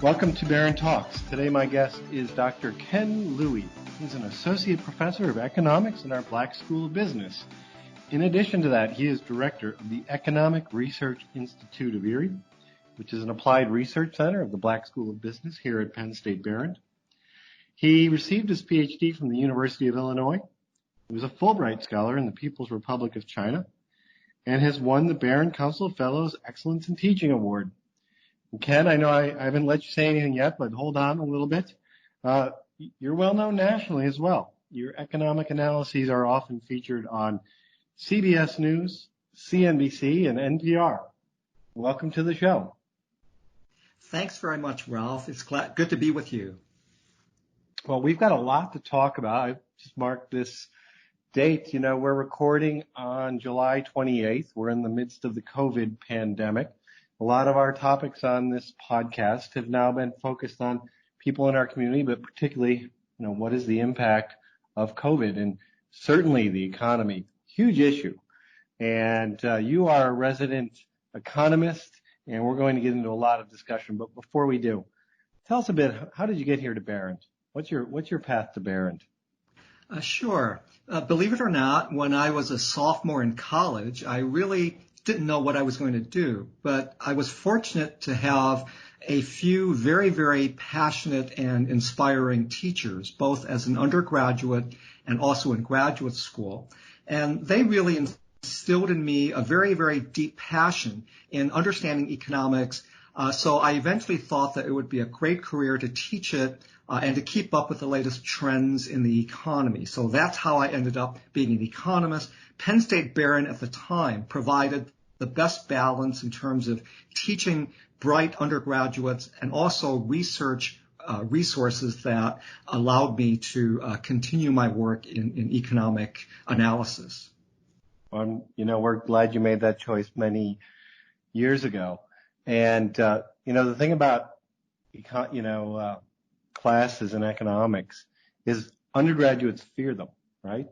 Welcome to Behrend Talks. Today my guest is Dr. Ken Louie. He's an associate professor of economics in our Black School of Business. In addition to that, he is director of the Economic Research Institute of ERIE, which is an applied research center of the Black School of Business here at Penn State Behrend. He received his PhD from the University of Illinois. He was a Fulbright Scholar in the People's Republic of China and has won the Behrend Council of Fellows Excellence in Teaching Award. And Ken, I know I haven't let you say anything yet, but hold on a little bit. You're well known nationally as well. Your economic analyses are often featured on CBS News, CNBC, and NPR. Welcome to the show. Thanks very much, Ralph. It's good to be with you. Well, we've got a lot to talk about. I just marked this date. You know, we're recording on July 28th. We're in the midst of the COVID pandemic. A lot of our topics on this podcast have now been focused on people in our community, but particularly, what is the impact of COVID and certainly the economy. Huge issue. And you are a resident economist, and we're going to get into a lot of discussion. But before we do, tell us a bit, how did you get here to Behrend? What's your path to Behrend? Sure. Believe it or not, when I was a sophomore in college, I really didn't know what I was going to do. But I was fortunate to have a few very, very passionate and inspiring teachers, both as an undergraduate and also in graduate school. And they really instilled in me a very, very deep passion in understanding economics. So I eventually thought that it would be a great career to teach it and to keep up with the latest trends in the economy. So that's how I ended up being an economist. Penn State Behrend at the time provided the best balance in terms of teaching bright undergraduates and also research resources that allowed me to continue my work in economic analysis. We're glad you made that choice many years ago. And, the thing about, classes in economics is undergraduates fear them, right?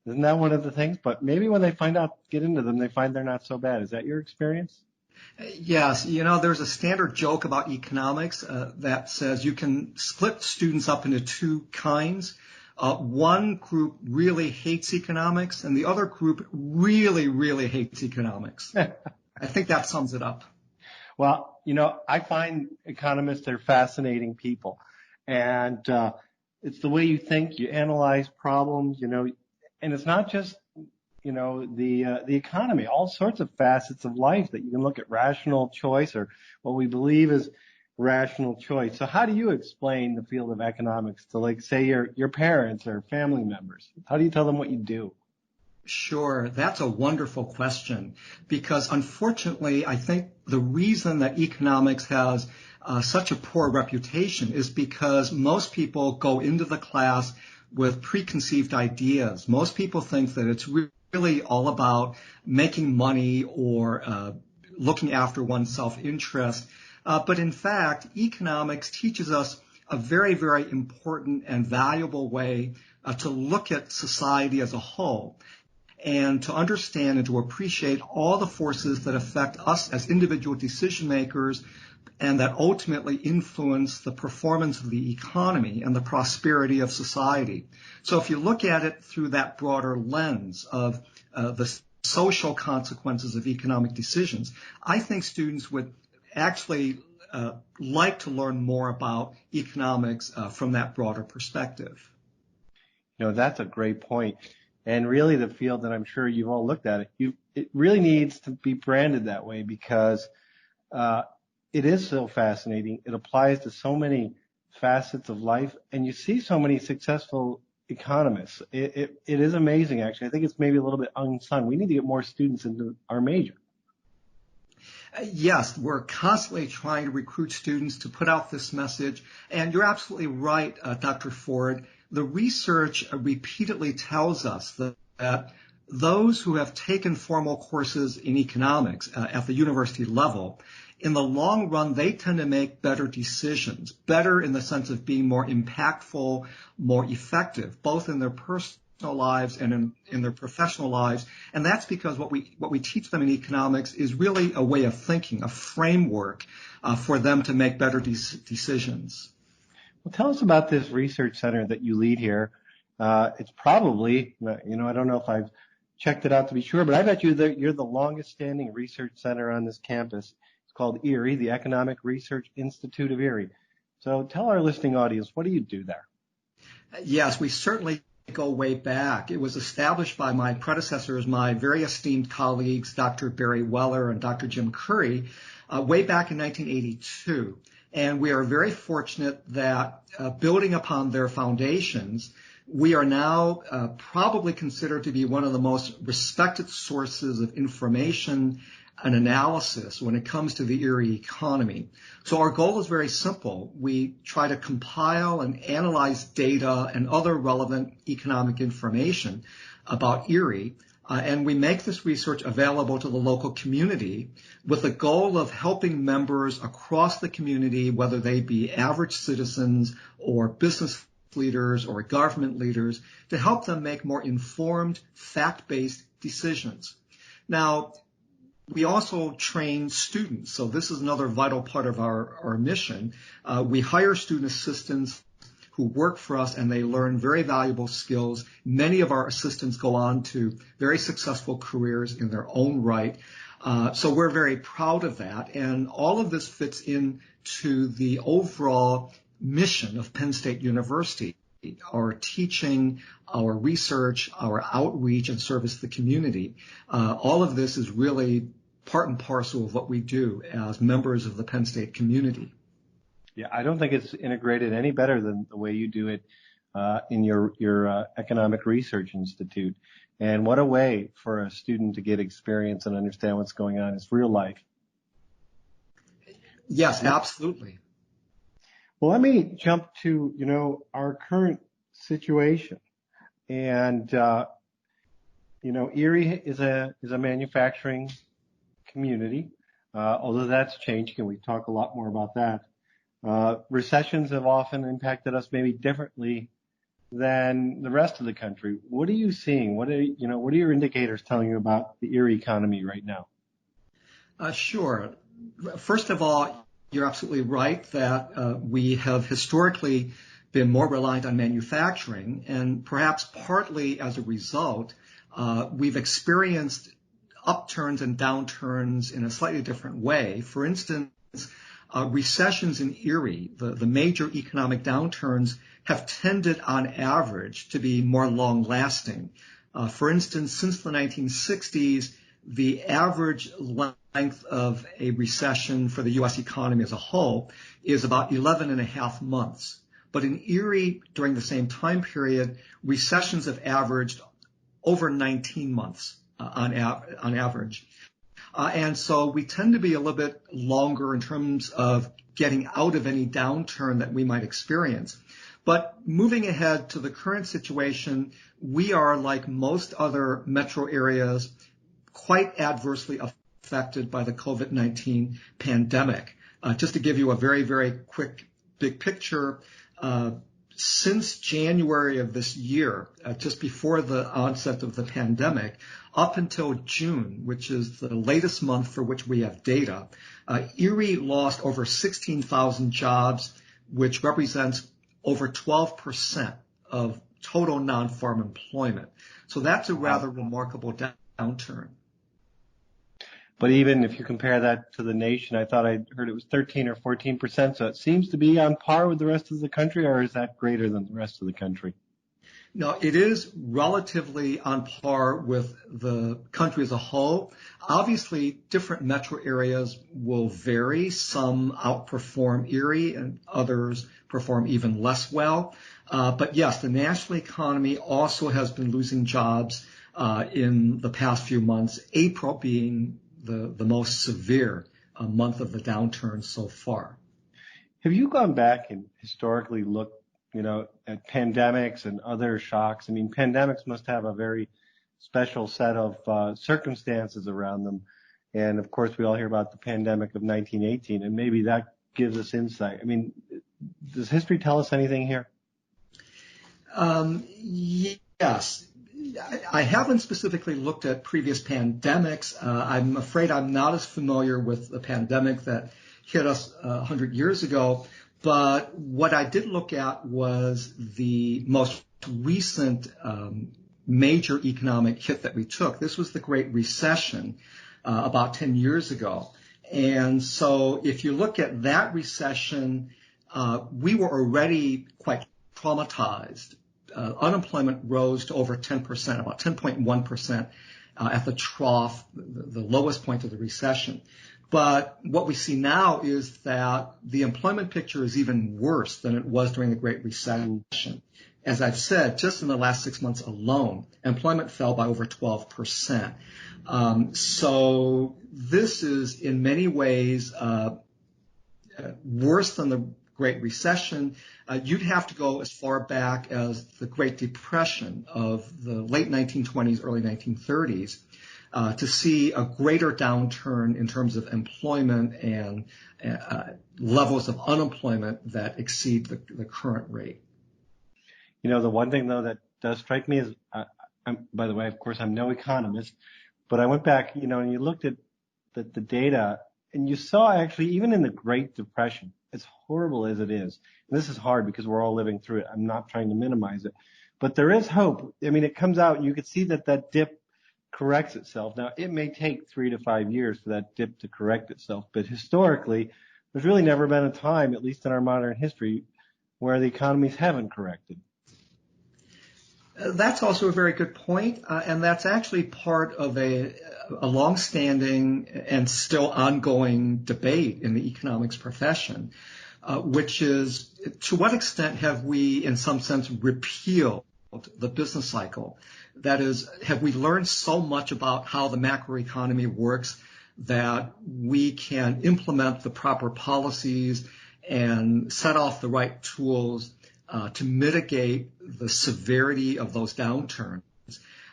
Isn't that one of the things? But maybe when they get into them, they find they're not so bad. Is that your experience? Yes. There's a standard joke about economics that says you can split students up into two kinds. One group really hates economics and the other group really, really hates economics. I think that sums it up. Well, I find economists are fascinating people. And it's the way you think, you analyze problems, and it's not just, the economy, all sorts of facets of life that you can look at rational choice or what we believe is rational choice. So how do you explain the field of economics to, like, say, your parents or family members? How do you tell them what you do? Sure. That's a wonderful question because unfortunately, I think the reason that economics has such a poor reputation is because most people go into the class with preconceived ideas. Most people think that it's really all about making money or looking after one's self-interest. But in fact, economics teaches us a very, very important and valuable way to look at society as a whole and to understand and to appreciate all the forces that affect us as individual decision makers and that ultimately influence the performance of the economy and the prosperity of society. So if you look at it through that broader lens of the social consequences of economic decisions, I think students would actually like to learn more about economics from that broader perspective. That's a great point. And really the field that I'm sure you've all looked at it really needs to be branded that way because it is so fascinating. It applies to so many facets of life, and you see so many successful economists. It is amazing, actually. I think it's maybe a little bit unsung. We need to get more students into our major. Yes, we're constantly trying to recruit students to put out this message. And you're absolutely right, Dr. Ford. The research repeatedly tells us that those who have taken formal courses in economics at the university level, in the long run, they tend to make better decisions, better in the sense of being more impactful, more effective, both in their personal lives and in their professional lives. And that's because what we teach them in economics is really a way of thinking, a framework for them to make better decisions. Well, tell us about this research center that you lead here. It's probably, I don't know if I've checked it out to be sure, but I bet you're the longest standing research center on this campus. It's called ERIE, the Economic Research Institute of ERIE. So tell our listening audience, what do you do there? Yes, we certainly go way back. It was established by my predecessors, my very esteemed colleagues, Dr. Barry Weller and Dr. Jim Curry, way back in 1982. And we are very fortunate that building upon their foundations, we are now probably considered to be one of the most respected sources of information and analysis when it comes to the ERIE economy. So our goal is very simple. We try to compile and analyze data and other relevant economic information about ERIE, and we make this research available to the local community with the goal of helping members across the community, whether they be average citizens or business leaders or government leaders, to help them make more informed, fact-based decisions. Now, we also train students, so this is another vital part of our mission. We hire student assistants who work for us, and they learn very valuable skills. Many of our assistants go on to very successful careers in their own right. So we're very proud of that, and all of this fits into the overall mission of Penn State University. Our teaching, our research, our outreach, and service to the community. All of this is really part and parcel of what we do as members of the Penn State community. Yeah, I don't think it's integrated any better than the way you do it in your Economic Research Institute. And what a way for a student to get experience and understand what's going on. It's real life. Yes, absolutely. Well, let me jump to, our current situation. And, ERIE is a manufacturing community, although that's changed, and we talk a lot more about that. Recessions have often impacted us maybe differently than the rest of the country. What are you seeing? What are your indicators telling you about the ERIE economy right now? Sure. First of all, you're absolutely right that we have historically been more reliant on manufacturing, and perhaps partly as a result, we've experienced upturns and downturns in a slightly different way. For instance, recessions in ERIE, the major economic downturns, have tended on average to be more long-lasting. For instance, since the 1960s, the average length of a recession for the U.S. economy as a whole is about 11 and a half months. But in ERIE, during the same time period, recessions have averaged over 19 months on average. And so we tend to be a little bit longer in terms of getting out of any downturn that we might experience. But moving ahead to the current situation, we are, like most other metro areas, quite adversely affected by the COVID-19 pandemic. Just to give you a very, very quick big picture, since January of this year, just before the onset of the pandemic, up until June, which is the latest month for which we have data, ERIE lost over 16,000 jobs, which represents over 12% of total non-farm employment. So that's a rather remarkable downturn. But even if you compare that to the nation, I thought I heard it was 13 or 14%. So it seems to be on par with the rest of the country, or is that greater than the rest of the country? No, it is relatively on par with the country as a whole. Obviously, different metro areas will vary. Some outperform ERIE and others perform even less well. But yes, the national economy also has been losing jobs in the past few months, April being the most severe month of the downturn so far. Have you gone back and historically looked, at pandemics and other shocks? I mean, pandemics must have a very special set of circumstances around them. And of course, we all hear about the pandemic of 1918, and maybe that gives us insight. I mean, does history tell us anything here? Yes. I haven't specifically looked at previous pandemics. I'm afraid I'm not as familiar with the pandemic that hit us 100 years ago. But what I did look at was the most recent major economic hit that we took. This was the Great Recession about 10 years ago. And so if you look at that recession, we were already quite traumatized. Unemployment rose to over 10%, about 10.1% at the trough, the lowest point of the recession. But what we see now is that the employment picture is even worse than it was during the Great Recession. As I've said, just in the last 6 months alone, employment fell by over 12%. So this is in many ways worse than the Great Recession. You'd have to go as far back as the Great Depression of the late 1920s, early 1930s to see a greater downturn in terms of employment and levels of unemployment that exceed the current rate. You know, the one thing, though, that does strike me is, by the way, of course, I'm no economist, but I went back, you know, and you looked at the data, and you saw actually, even in the Great Depression, as horrible as it is, and this is hard because we're all living through it. I'm not trying to minimize it, but there is hope. I mean, it comes out, you could see that dip corrects itself. Now, it may take 3 to 5 years for that dip to correct itself, but historically, there's really never been a time, at least in our modern history, where the economies haven't corrected. That's also a very good point, and that's actually part of a long-standing and still ongoing debate in the economics profession, which is, to what extent have we, in some sense, repealed the business cycle? That is, have we learned so much about how the macroeconomy works that we can implement the proper policies and set off the right tools to mitigate the severity of those downturns?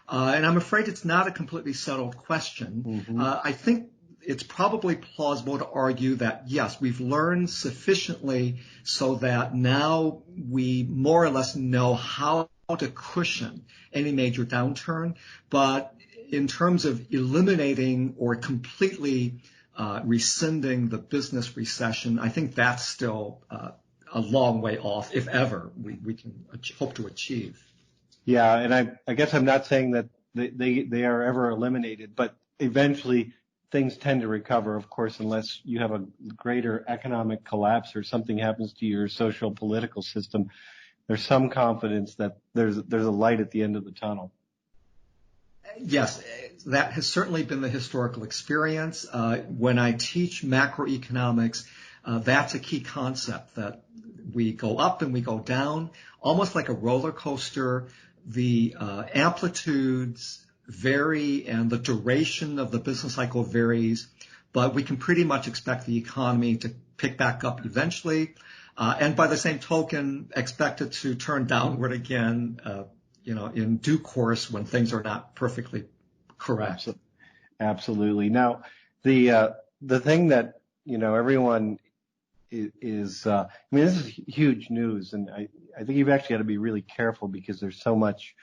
And I'm afraid it's not a completely settled question. Mm-hmm. I think it's probably plausible to argue that, yes, we've learned sufficiently so that now we more or less know how to cushion any major downturn. But in terms of eliminating or completely rescinding the business recession, I think that's still a long way off, if ever we can hope to achieve. Yeah, and I guess I'm not saying that they are ever eliminated, but eventually things tend to recover, of course, unless you have a greater economic collapse or something happens to your social political system. There's some confidence that there's a light at the end of the tunnel. Yes, that has certainly been the historical experience. When I teach macroeconomics, that's a key concept, that we go up and we go down, almost like a roller coaster. The amplitudes vary and the duration of the business cycle varies, but we can pretty much expect the economy to pick back up eventually. And by the same token, expect it to turn downward again, in due course when things are not perfectly correct. Absolutely. Now, the thing that, everyone is, this is huge news, and I think you've actually got to be really careful because there's so much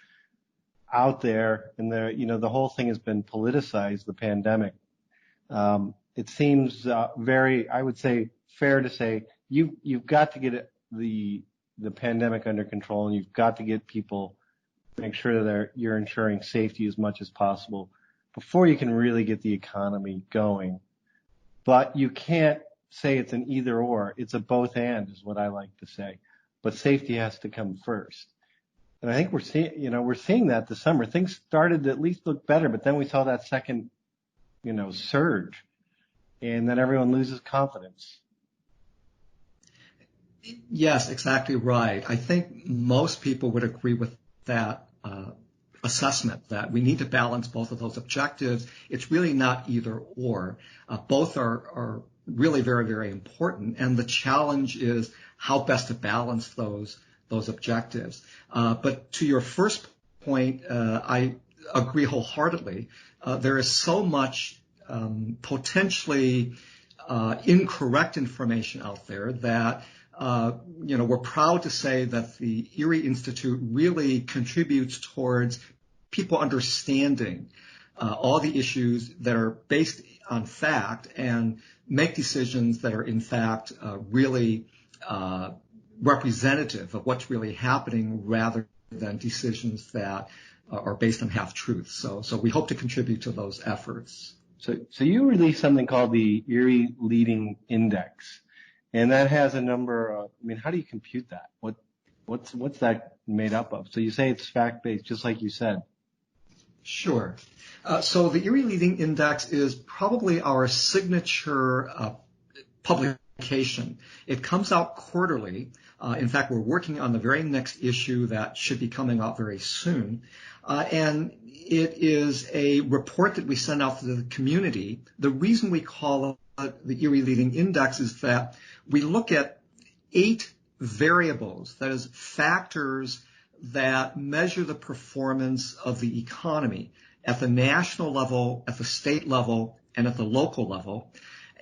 out there, and the whole thing has been politicized, the pandemic. It seems I would say, fair to say, you've got to get the pandemic under control, and you've got to get people, make sure that you're ensuring safety as much as possible before you can really get the economy going. But you can't say it's an either or. It's a both and is what I like to say. But safety has to come first. And I think we're seeing that this summer. Things started to at least look better, but then we saw that second, surge, and then everyone loses confidence. Yes, exactly right. I think most people would agree with that assessment, that we need to balance both of those objectives. It's really not either or. Both are really very, very important, and the challenge is how best to balance those objectives. But to your first point, I agree wholeheartedly. There is so much potentially incorrect information out there that we're proud to say that the ERIE Institute really contributes towards people understanding all the issues that are based on fact and make decisions that are in fact really representative of what's really happening rather than decisions that are based on half-truths. So we hope to contribute to those efforts. So you released something called the ERIE Leading Index, and that has a number of, how do you compute that? What's that made up of? So you say it's fact-based, just like you said. Sure. So the ERIE Leading Index is probably our signature publication. It comes out quarterly. In fact, we're working on the very next issue that should be coming out very soon. And it is a report that we send out to the community. The reason we call it the ERIE Leading Index is that we look at 8 variables, that is, factors that measure the performance of the economy at the national level, at the state level, and at the local level.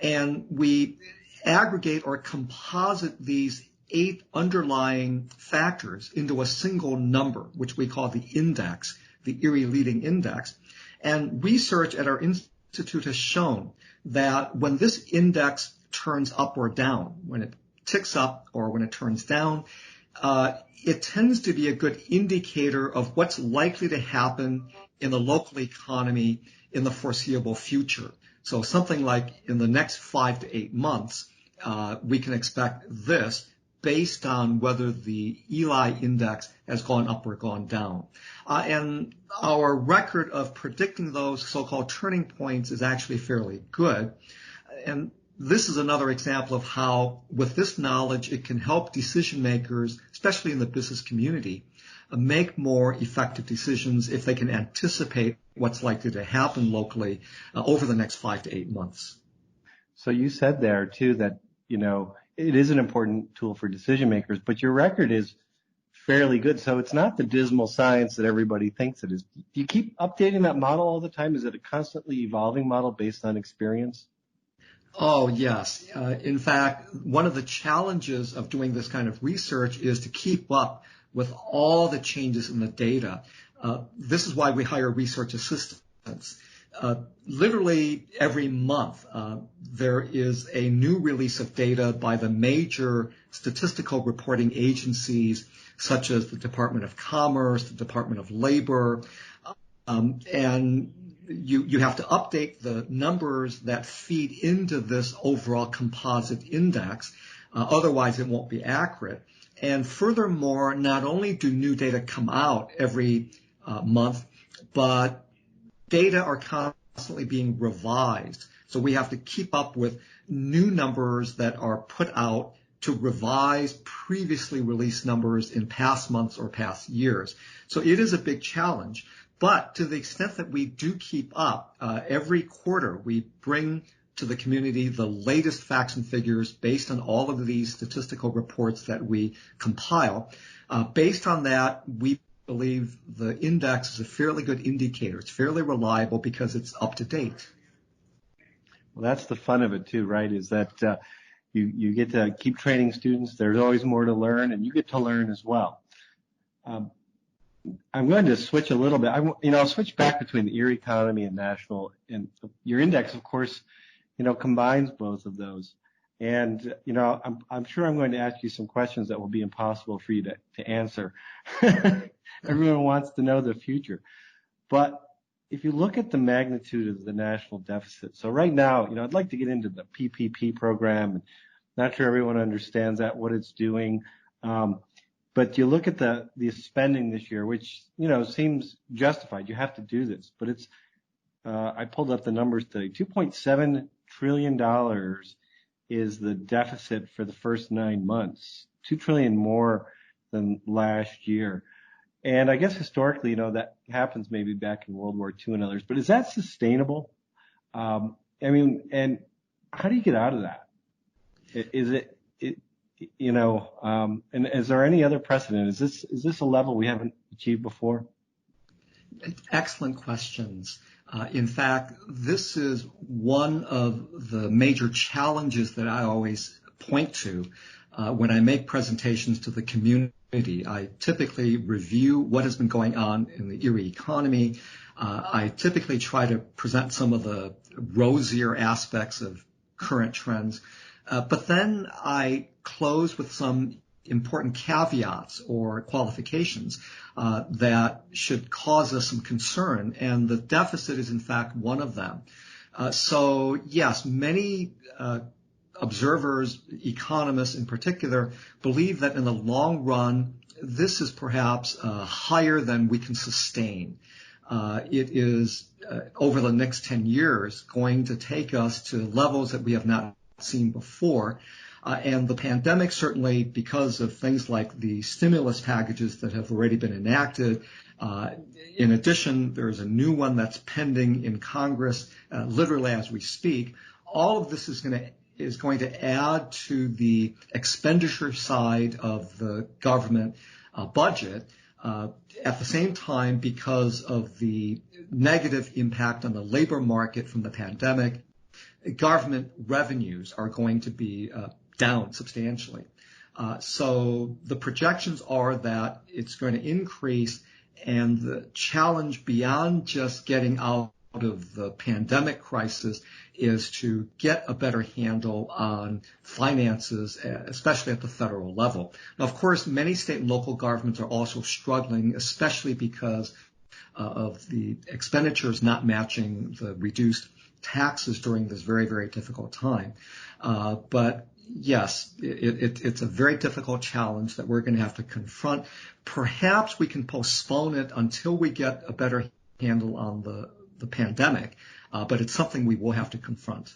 And we aggregate or composite these 8 underlying factors into a single number, which we call the index, the ERIE Leading Index. And research at our institute has shown that when this index turns up or down, when it ticks up or when it turns down, it tends to be a good indicator of what's likely to happen in the local economy in the foreseeable future. So something like in the next 5 to 8 months, we can expect this based on whether the ELI index has gone up or gone down. And our record of predicting those so-called turning points is actually fairly good. And this is another example of how, with this knowledge, it can help decision makers, especially in the business community, make more effective decisions if they can anticipate what's likely to happen locally over the next 5 to 8 months. So you said there, too, that, it is an important tool for decision makers, but your record is fairly good. So it's not the dismal science that everybody thinks it is. Do you keep updating that model all the time? Is it a constantly evolving model based on experience? Oh, yes. In fact, one of the challenges of doing this kind of research is to keep up with all the changes in the data. This is why we hire research assistants. Literally every month, there is a new release of data by the major statistical reporting agencies, such as the Department of Commerce, the Department of Labor, and you have to update the numbers that feed into this overall composite index. Otherwise, it won't be accurate. And furthermore, not only do new data come out every month, but data are constantly being revised. So we have to keep up with new numbers that are put out to revise previously released numbers in past months or past years. So it is a big challenge. But to the extent that we do keep up, every quarter we bring to the community the latest facts and figures based on all of these statistical reports that we compile. Based on that, we believe the index is a fairly good indicator. It's fairly reliable because it's up to date. Well, that's the fun of it too, right? Is that you get to keep training students. There's always more to learn, and you get to learn as well. I'm going to switch a little bit. I'll switch back between the ERIE economy and national. And your index, of course, combines both of those. And, I'm sure I'm going to ask you some questions that will be impossible for you to answer. Everyone wants to know the future. But if you look at the magnitude of the national deficit, so right now, I'd like to get into the PPP program. And not sure everyone understands what it's doing. But you look at the spending this year, which, seems justified. You have to do this. But it's, I pulled up the numbers today. $2.7 trillion is the deficit for the first 9 months. $2 trillion more than last year. And I guess historically, that happens maybe back in World War II and others. But is that sustainable? And how do you get out of that? Is it and is there any other precedent? Is this a level we haven't achieved before? Excellent questions. In fact, this is one of the major challenges that I always point to when I make presentations to the community I typically review what has been going on in the ERIE economy. I typically try to present some of the rosier aspects of current trends. But then I close with some important caveats or qualifications that should cause us some concern, and the deficit is in fact one of them. So yes, many observers, economists in particular, believe that in the long run, this is perhaps higher than we can sustain. It is over the next 10 years going to take us to levels that we have not seen before. And the pandemic, certainly because of things like the stimulus packages that have already been enacted. In addition, there's a new one that's pending in Congress, literally as we speak. All of this is going to add to the expenditure side of the government budget. At the same time, because of the negative impact on the labor market from the pandemic, government revenues are going to be down substantially. So the projections are that it's going to increase, and the challenge beyond just getting out of the pandemic crisis is to get a better handle on finances, especially at the federal level. Now, of course, many state and local governments are also struggling, especially because of the expenditures not matching the reduced taxes during this very, very difficult time. But yes, it's a very difficult challenge that we're going to have to confront. Perhaps we can postpone it until we get a better handle on the pandemic, but it's something we will have to confront.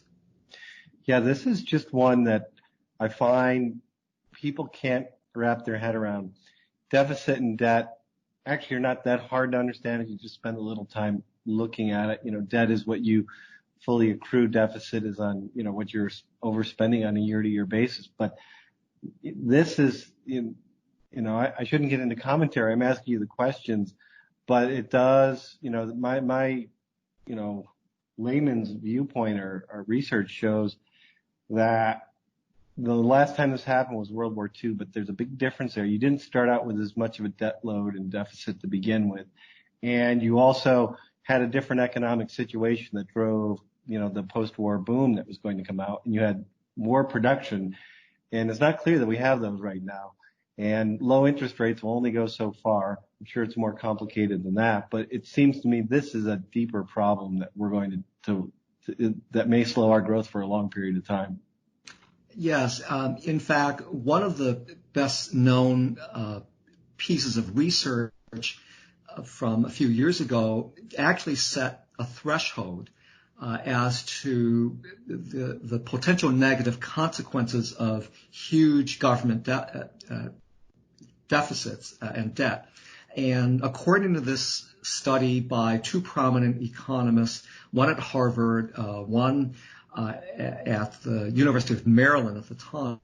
Yeah, this is just one that I find people can't wrap their head around. Deficit and debt actually are not that hard to understand if you just spend a little time looking at it. You know, debt is what you fully accrue. Deficit is on, you know, what you're overspending on a year-to-year basis. But this is, you know, I shouldn't get into commentary. I'm asking you the questions, but it does, you know, my you know, layman's viewpoint or research shows that the last time this happened was World War II, but there's a big difference there. You didn't start out with as much of a debt load and deficit to begin with. And you also had a different economic situation that drove, you know, the post-war boom that was going to come out, and you had more production. And it's not clear that we have those right now. And low interest rates will only go so far. I'm sure it's more complicated than that, but it seems to me this is a deeper problem that we're going to that may slow our growth for a long period of time. Yes. In fact, one of the best known pieces of research from a few years ago actually set a threshold as to the potential negative consequences of huge government deficits and debt. And according to this study by two prominent economists, one at Harvard, one at the University of Maryland at the time,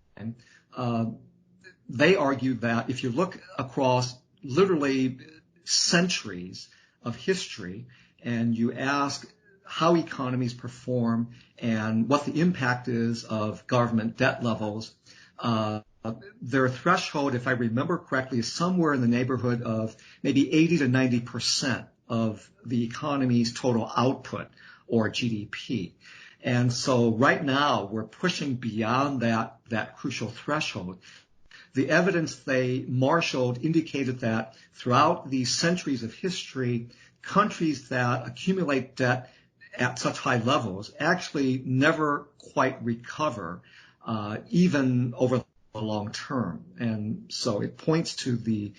they argued that if you look across literally centuries of history and you ask how economies perform and what the impact is of government debt levels, their threshold, if I remember correctly, is somewhere in the neighborhood of maybe 80 to 90% of the economy's total output or GDP. And so right now we're pushing beyond that crucial threshold. The evidence they marshaled indicated that throughout these centuries of history, countries that accumulate debt at such high levels actually never quite recover, even over the long term. And so it points to the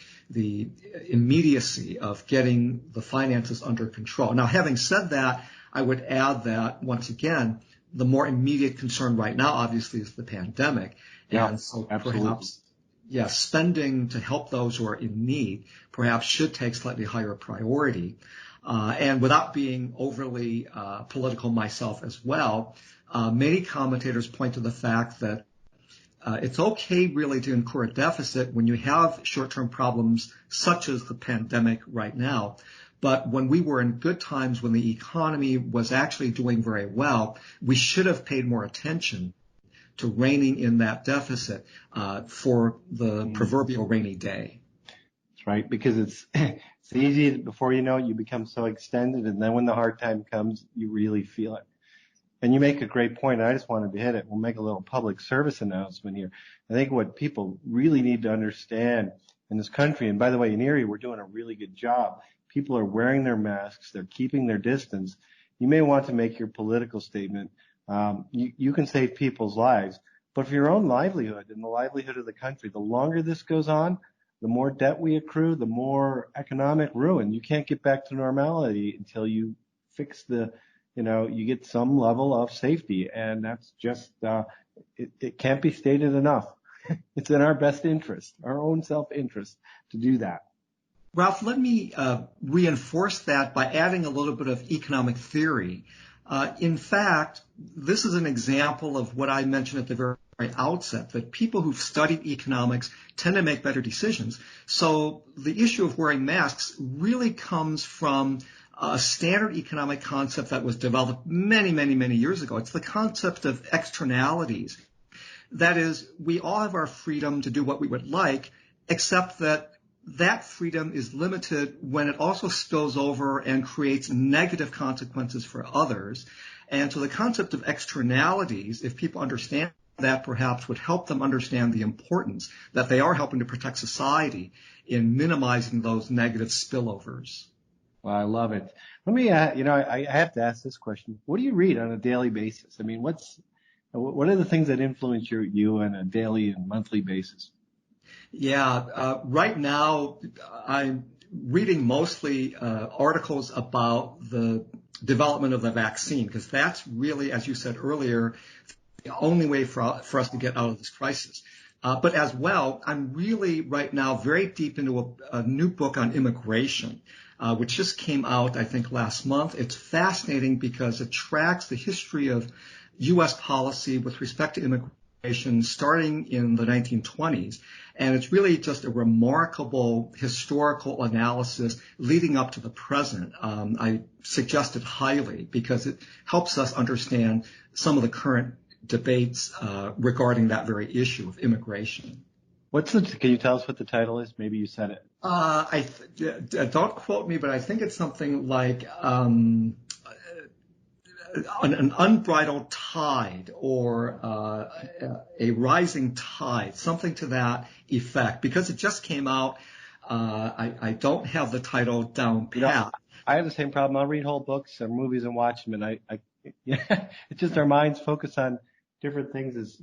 immediacy of getting the finances under control. Now, having said that, I would add that, once again, the more immediate concern right now, obviously, is the pandemic. Yeah, and so absolutely. Perhaps, spending to help those who are in need perhaps should take slightly higher priority. And without being overly political myself as well, many commentators point to the fact that it's okay really to incur a deficit when you have short-term problems such as the pandemic right now. But when we were in good times, when the economy was actually doing very well, we should have paid more attention to reining in that deficit for the proverbial rainy day. That's right, because it's easy. Before you know it, you become so extended, and then when the hard time comes, you really feel it. And you make a great point. I just wanted to hit it. We'll make a little public service announcement here. I think what people really need to understand in this country, and by the way, in ERIE, we're doing a really good job. People are wearing their masks. They're keeping their distance. You may want to make your political statement. You can save people's lives. But for your own livelihood and the livelihood of the country, the longer this goes on, the more debt we accrue, the more economic ruin. You can't get back to normality until you fix you get some level of safety. And that's just, it can't be stated enough. It's in our best interest, our own self-interest, to do that. Ralph, let me reinforce that by adding a little bit of economic theory. In fact, this is an example of what I mentioned at the very outset, that people who've studied economics tend to make better decisions. So the issue of wearing masks really comes from a standard economic concept that was developed many, many, many years ago. It's the concept of externalities. That is, we all have our freedom to do what we would like, except that freedom is limited when it also spills over and creates negative consequences for others. And so the concept of externalities, if people understand that, perhaps would help them understand the importance that they are helping to protect society in minimizing those negative spillovers. Well, I love it. Let me, I have to ask this question. What do you read on a daily basis? I mean, what are the things that influence you on a daily and monthly basis? Yeah, right now I'm reading mostly articles about the development of the vaccine, because that's really, as you said earlier, the only way for us to get out of this crisis. But as well, I'm really right now very deep into a new book on immigration, which just came out, I think, last month. It's fascinating because it tracks the history of U.S. policy with respect to immigration starting in the 1920s. And it's really just a remarkable historical analysis leading up to the present. I suggest it highly because it helps us understand some of the current debates regarding that very issue of immigration. Can you tell us what the title is? Maybe you said it. Don't quote me, but I think it's something like an unbridled tide or a rising tide, something to that effect. Because it just came out, I don't have the title down pat. I have the same problem. I'll read whole books or movies and watch them, and it's just our minds focus on different things,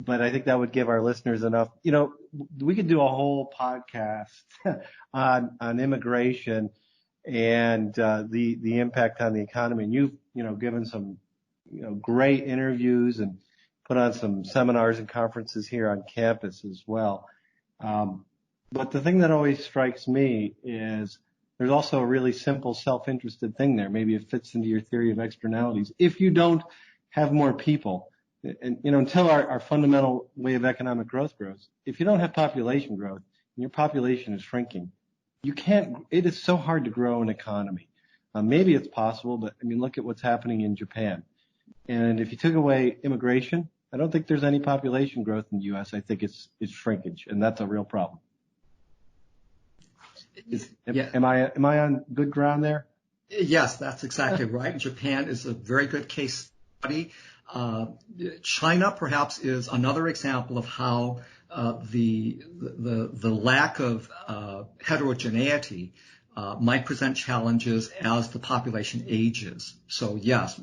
but I think that would give our listeners enough. We could do a whole podcast on immigration and the impact on the economy. And you've given some great interviews and put on some seminars and conferences here on campus as well. But the thing that always strikes me is there's also a really simple self-interested thing there. Maybe it fits into your theory of externalities. If you don't have more people, and until our fundamental way of economic growth grows, if you don't have population growth and your population is shrinking, it is so hard to grow an economy. Maybe it's possible, but look at what's happening in Japan. And if you took away immigration, I don't think there's any population growth in the U.S. I think it's shrinkage, and that's a real problem. Am I on good ground there? Yes, that's exactly right. Japan is a very good case study. China perhaps is another example of how the lack of heterogeneity might present challenges as the population ages. So yes,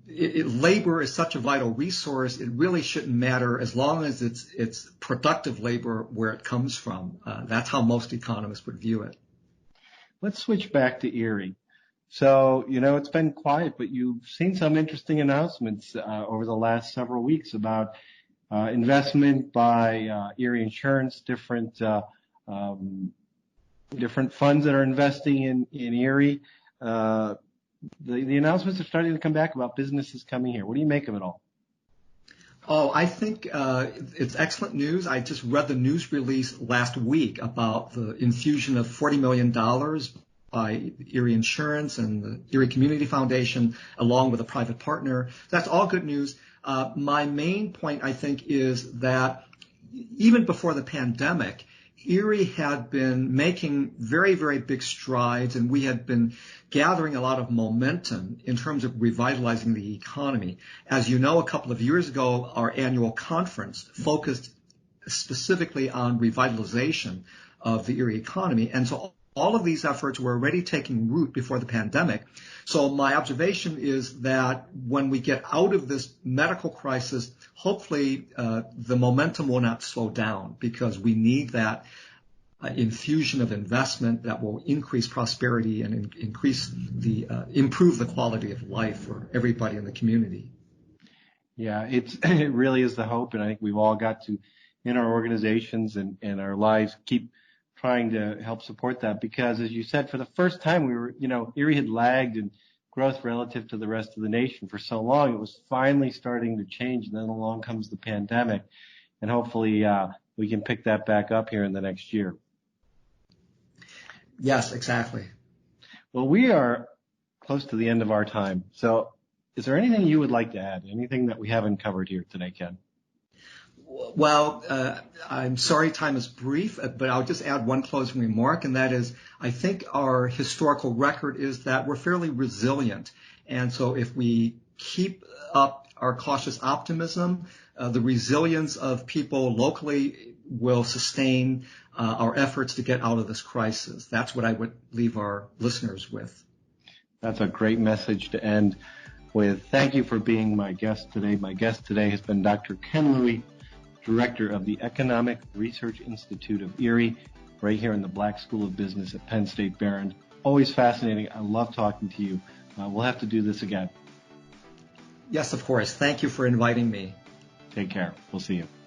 labor is such a vital resource. It really shouldn't matter as long as it's productive labor where it comes from. That's how most economists would view it. Let's switch back to ERIE. So, it's been quiet, but you've seen some interesting announcements over the last several weeks about investment by ERIE Insurance, different funds that are investing in ERIE. The announcements are starting to come back about businesses coming here. What do you make of it all? Oh, I think it's excellent news. I just read the news release last week about the infusion of $40 million by ERIE Insurance and the ERIE Community Foundation, along with a private partner. That's all good news. My main point, I think, is that even before the pandemic, ERIE had been making very, very big strides, and we had been gathering a lot of momentum in terms of revitalizing the economy. As you know, a couple of years ago, our annual conference focused specifically on revitalization of the ERIE economy, and so all of these efforts were already taking root before the pandemic. So my observation is that when we get out of this medical crisis, hopefully the momentum will not slow down, because we need that infusion of investment that will increase prosperity and improve the quality of life for everybody in the community. Yeah, it really is the hope, and I think we've all got to, in our organizations and our lives, keep trying to help support that, because as you said, for the first time ERIE had lagged in growth relative to the rest of the nation for so long. It was finally starting to change, and then along comes the pandemic, and hopefully we can pick that back up here in the next year. Yes, exactly. Well, we are close to the end of our time. So is there anything you would like to add? Anything that we haven't covered here today, Ken? Well, I'm sorry time is brief, but I'll just add one closing remark, and that is, I think our historical record is that we're fairly resilient. And so if we keep up our cautious optimism, the resilience of people locally will sustain our efforts to get out of this crisis. That's what I would leave our listeners with. That's a great message to end with. Thank you for being my guest today. My guest today has been Dr. Ken Louie, Director of the Economic Research Institute of ERIE, right here in the Black School of Business at Penn State Behrend. Always fascinating. I love talking to you. We'll have to do this again. Yes, of course. Thank you for inviting me. Take care. We'll see you.